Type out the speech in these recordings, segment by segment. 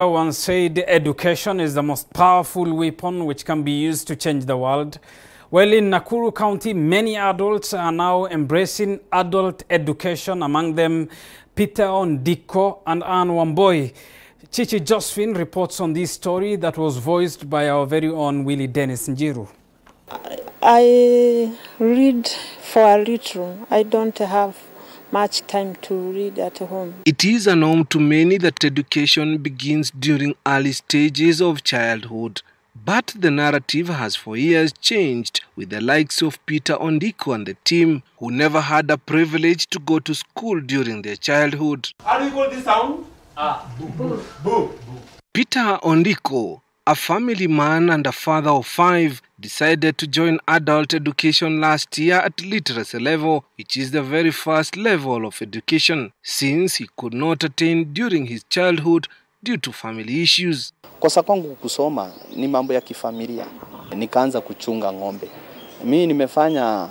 Once said education is the most powerful weapon which can be used to change the world. Well, in Nakuru County, many adults are now embracing adult education, among them Peter Ondiko and Anne Wamboi. Chichi Josephine reports on this story that was voiced by our very own Willie Dennis Njiru. I read for a little. I don't have much time to read at home. It is a norm to many that education begins during early stages of childhood. But the narrative has for years changed, with the likes of Peter Ondiko and the team who never had a privilege to go to school during their childhood. How do you call this sound? Boo. Boo. Boo. Peter Ondiko, a family man and a father of 5, decided to join adult education last year at literacy level, which is the very first level of education, since he could not attain during his childhood due to family issues. Kosa kwangu kusoma ni mambo ya kifamilia. Nikaanza kuchunga ng'ombe. Mimi nimefanya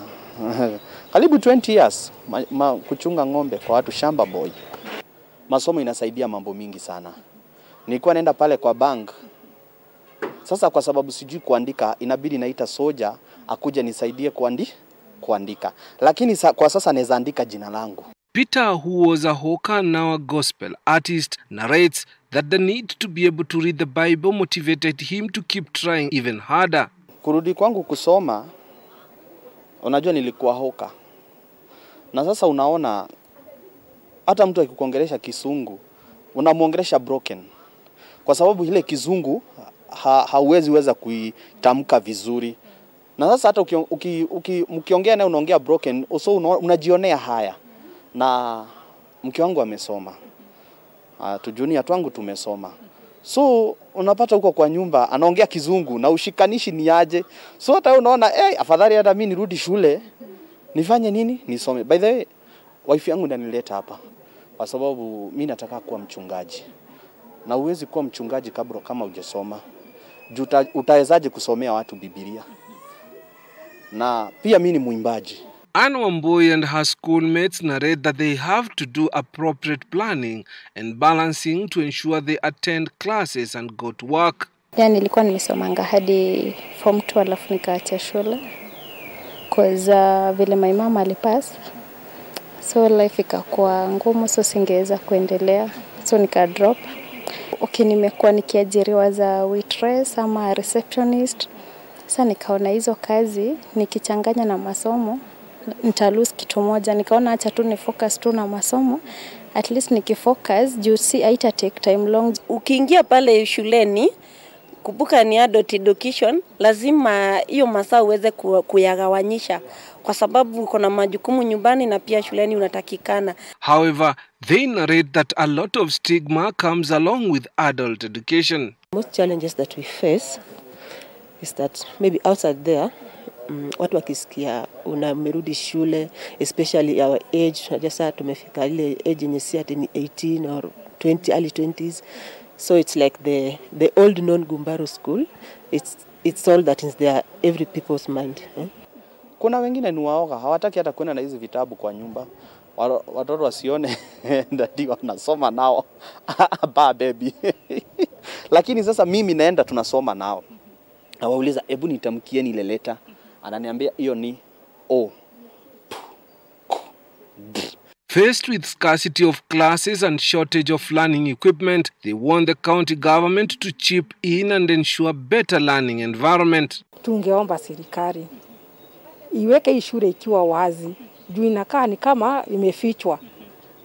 karibu 20 years kuchunga ng'ombe kwa watu shamba boy. Masomo inasaidia mambo mingi sana. Nilikuwa naenda pale kwa bank. Sasa kwa sababu sijui kuandika, inabidi naita soja akuja nisaidie kuandika. Lakini kwa sasa naweza andika jina langu. Peter, who was a hawker, now a gospel artist, narrates that the need to be able to read the Bible motivated him to keep trying even harder. Kurudi kwangu kusoma, unajua nilikuwa hawker. Na sasa unaona, hata mtu akikuongelesha Kisungu, unamuongelesha broken. Kwa sababu ile Kizungu hauwezi weza kuitamka vizuri. Na sasa hata mkiongea naye unaongea broken, so unajionea haya. Na mke wangu amesoma. Tujunia twangu tumesoma. So unapata huko kwa nyumba anaongea Kizungu na ushikanishi ni aje. So hata unaona afadhali hata mimi nirudi shule nifanye nini? Nisome. By the way, wife yangu ndanileta hapa kwa sababu mimi nataka kuwa mchungaji. Na uwezi kuwa mchungaji kama hujasoma. Utawezaje kusomea watu Biblia? Na pia mimi ni muimbaji. Anne Wamboi and her schoolmates narrate that they have to do appropriate planning and balancing to ensure they attend classes and go to work. Nilikuwa nimesomanga hadi form 2 alafu nikaacha shule. Vile my mama alipass. So life ikakuwa ngumu, so singeweza kuendelea. So nika drop. Nimekuwa nikiajiriwa za waitress ama receptionist. Sasa nikaona hizo kazi nikichanganya na masomo nitalose kitu moja. Nikaona acha tu ni focus tu na masomo, at least nikifocus juu si haita take time long. Ukiingia pale shuleni, kumbuka ni adult education, lazima hiyo masaa uweze kuyagawanyisha kwa sababu kuna majukumu nyumbani na pia shuleni unatakikana. However, they narrate that a lot of stigma comes along with adult education. Most challenges that we face is that maybe outside there, watu wakisikia unamerudi shule, especially our age, sasa tumefika ile age yenye si ati ni 18 or 20, early 20s. So it's like the old non-Gumbaro school. It's all that is there, every people's mind. Kuna wengine ni waoga, hawataki hata kwenda na hizi vitabu kwa nyumba. Watoto wasione ndadi wanasoma nao. Baby. Lakini sasa mimi naenda tunasoma nao. Na wauliza hebu nitamkieni ile leta. Ananiambia hiyo ni O. Faced with scarcity of classes and shortage of learning equipment, they want the county government to chip in and ensure better learning environment. Tungeomba serikali iweke shule ikiwa wazi, juu inakaa ni kama imefichwa.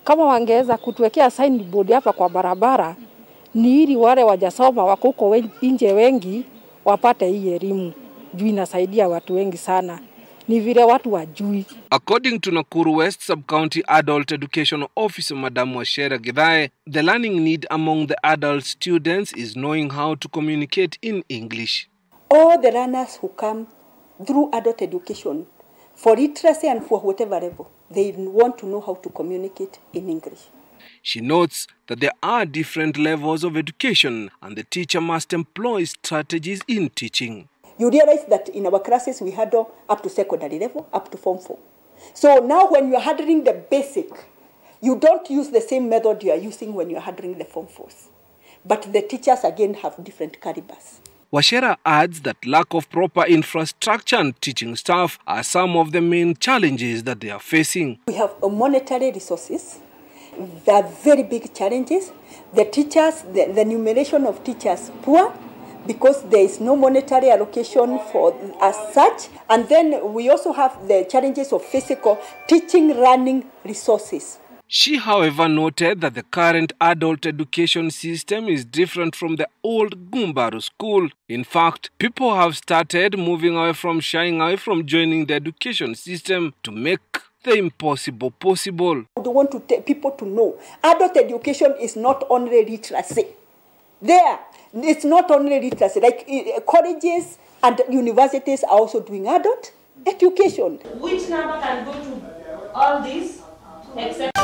Kama wangeweza kutuwekea signboard hapa kwa barabara, ni ili wale wajasoma wako huko nje wengi wapate hii elimu. Juu inasaidia watu wengi sana. Ni vile watu wajui. According to Nakuru West Sub-County Adult Education Officer Madam Washera Githae, the learning need among the adult students is knowing how to communicate in English. All the learners who come through adult education, for literacy and for whatever level, they want to know how to communicate in English. She notes that there are different levels of education and the teacher must employ strategies in teaching. You realize that in our classes we handle up to secondary level, up to form 4. So now when you are handling the basic, you don't use the same method you are using when you are handling the form 4s. but the teachers again have different calibers. Wachera adds that lack of proper infrastructure and teaching staff are some of the main challenges that they are facing. We have monetary resources. There are very big challenges. The teachers, the numeration of teachers poor because there is no monetary allocation for as such. And then we also have the challenges of physical teaching running resources. She, however, noted that the current adult education system is different from the old Gumbaru school. In fact, people have started moving away from shying away from joining the education system to make the impossible possible. We want to take people to know adult education is not only literacy. It's not only literacy. Like colleges and universities are also doing adult education. Which number can go to all these except